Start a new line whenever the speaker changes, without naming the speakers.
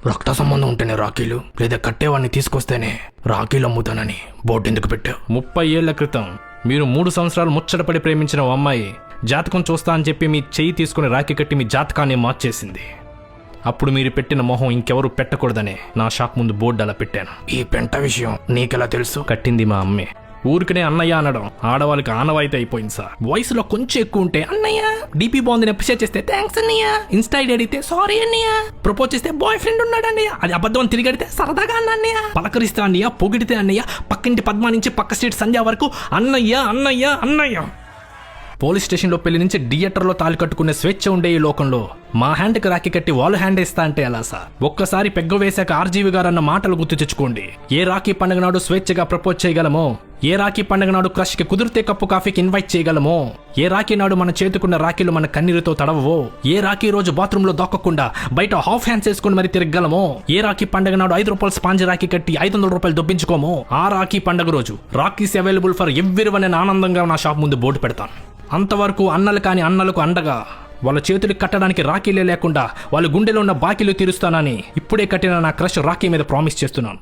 రక్త సంబంధం ఉంటేనే రాఖీలు, లేదా కట్టేవాడిని తీసుకొస్తేనే రాఖీలు అమ్ముతానని బోర్డు ఎందుకు పెట్టావు?
30 ఏళ్ల క్రితం మీరు 3 సంవత్సరాలు ముచ్చటపడి ప్రేమించిన ఓ అమ్మాయి జాతకం చూస్తా అని చెప్పి మీ చెయ్యి తీసుకుని రాఖీ కట్టి మీ జాతకాన్ని మార్చేసింది. అప్పుడు మీరు పెట్టిన మొహం ఇంకెవరు పెట్టకూడదనే నా షాప్ ముందు బోర్డు అలా పెట్టాను.
ఈ పెంట విషయం నీకెలా తెలుసు?
కట్టింది మా అమ్మే. ఊరికనే అన్నయ్య అనడం ఆడవాళ్ళకి ఆనవాయితీ అయిపోయింది సార్. వయసులో కొంచెం ఎక్కువ ఉంటే అన్నయ్య, డీపీ బాగుందని అప్రిషియేట్ చేస్తే థ్యాంక్స్ అన్నయ్య, ఇన్స్టా ఐడి అడిగితే సారీ అన్నయ్య, ప్రపోజ్ చేస్తే బాయ్ ఫ్రెండ్ ఉన్నాడు అన్నయ్య, అది అబద్ధం తిరిగి అడిగితే సరదాగా అన్న అన్నయ్య, పలకరిస్తే అన్నయ్య, పొగిడితే అన్నయ్య, పక్కింటి పద్మ నుంచి పక్క స్ట్రీట్ సంధ్య వరకు అన్నయ్య అన్నయ్య అన్నయ్య. పోలీస్ స్టేషన్లో పెళ్లి నుంచి థియేటర్లో తాళి కట్టుకునే స్వేచ్ఛ ఉండే ఈ లోకంలో మా హ్యాండ్కి రాఖీ కట్టి వాళ్ళు హ్యాండ్ ఇస్తా అంటే ఎలా సార్? ఒక్కసారి పెగ్గ వేశాక ఆర్జీవి గారు అన్న మాటలు గుర్తు తెచ్చుకోండి. ఏ రాఖీ పండుగ నాడు స్వేచ్ఛగా ప్రపోజ్ చేయగలమో, ఏ రాఖీ పండుగ నాడు క్రష్ కి కుదిరితే కప్పు కాఫీకి ఇన్వైట్ చేయగలమో, ఏ రాఖీ నాడు మన చేతుకున్న రాఖీలు మన కన్నీరుతో తడవవో, ఏ రాఖీ రోజు బాత్రూంలో దాక్కకుండా బయట హాఫ్ హ్యాండ్స్ వేసుకుని మరి తిరగలమో, ఏ రాఖీ పండుగ నాడు 5 రూపాయలు స్పాంజ్ రాఖీ కట్టి 500 రూపాయలు దొబ్బించుకోమో, ఆ రాఖీ పండుగ రోజు రాఖీస్ అవైలబుల్ ఫర్ ఎవ్రీవన్ అని ఆనందంగా నా షాప్ ముందు బోర్డు పెడతాను. అంతవరకు అన్నలు కాని అన్నలకు అండగా వాళ్ళ చేతులకు కట్టడానికి రాఖీలే లేకుండా వాళ్ళ గుండెలో ఉన్న బాకీలు తీరుస్తానని ఇప్పుడే కట్టిన నా క్రష్ రాఖీ మీద ప్రామిస్ చేస్తున్నాను.